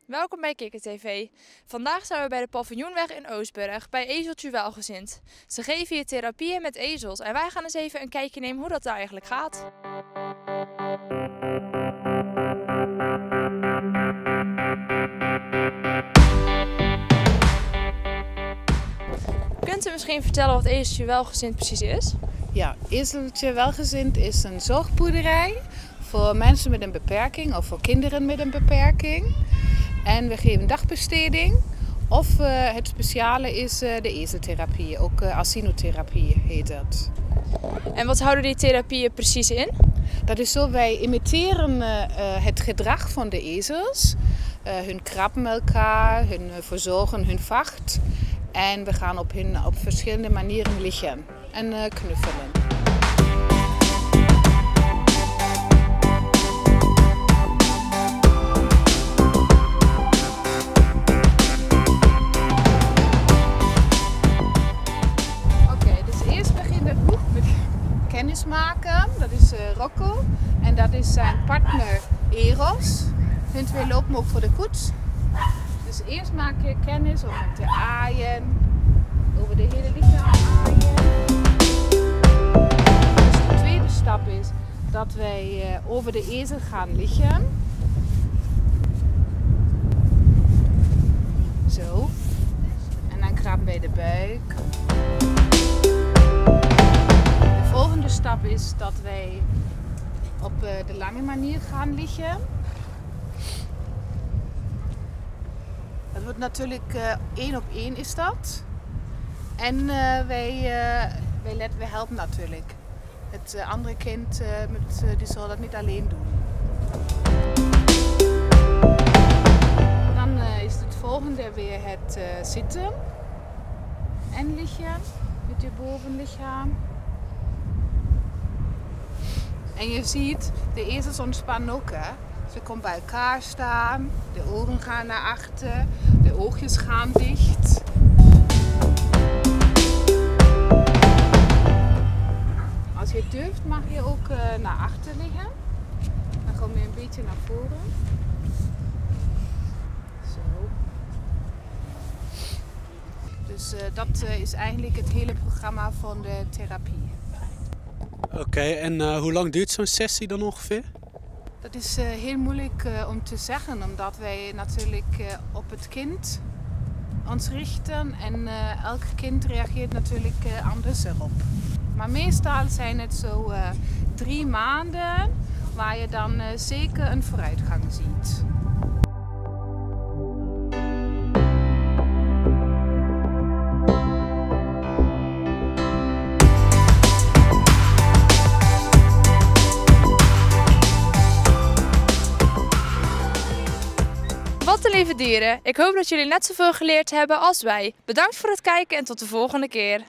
Welkom bij Kikker TV. Vandaag zijn we bij de Paviljoenweg in Oostburg bij Ezeltje Welgezind. Ze geven hier therapieën met ezels en wij gaan eens even een kijkje nemen hoe dat daar eigenlijk gaat. Kunt u misschien vertellen wat Ezeltje Welgezind precies is? Ja, Ezeltje Welgezind is een zorgboerderij voor mensen met een beperking of voor kinderen met een beperking. En we geven dagbesteding of het speciale is de ezeltherapie, ook asinotherapie heet dat. En wat houden die therapieën precies in? Dat is zo, wij imiteren het gedrag van de ezels, hun krabben elkaar, hun verzorgen hun vacht. En we gaan op verschillende manieren liggen en knuffelen. Kennismaken, dat is Rocco en dat is zijn partner Eros. Hun twee lopen ook voor de koets. Dus eerst maak je kennis om hem te aaien, over de hele lichaam aaien. Dus de tweede stap is dat wij over de ezel gaan liggen. Zo. En dan krabben wij de buik. De volgende stap is dat wij op de lange manier gaan liggen. Dat wordt natuurlijk 1 op 1 is dat. En wij helpen natuurlijk. Het andere kind die zal dat niet alleen doen. Dan is het volgende weer het zitten en liggen met je bovenlichaam. En je ziet, de ezels ontspannen ook. Hè? Ze komen bij elkaar staan, de ogen gaan naar achter, de oogjes gaan dicht. Als je durft mag je ook naar achter liggen. Dan kom je een beetje naar voren. Zo. Dus dat is eigenlijk het hele programma van de therapie. Oké, en hoe lang duurt zo'n sessie dan ongeveer? Dat is heel moeilijk om te zeggen, omdat wij natuurlijk op het kind ons richten en elk kind reageert natuurlijk anders erop. Maar meestal zijn het zo 3 maanden waar je dan zeker een vooruitgang ziet. Wat een lieve dieren! Ik hoop dat jullie net zoveel geleerd hebben als wij. Bedankt voor het kijken en tot de volgende keer.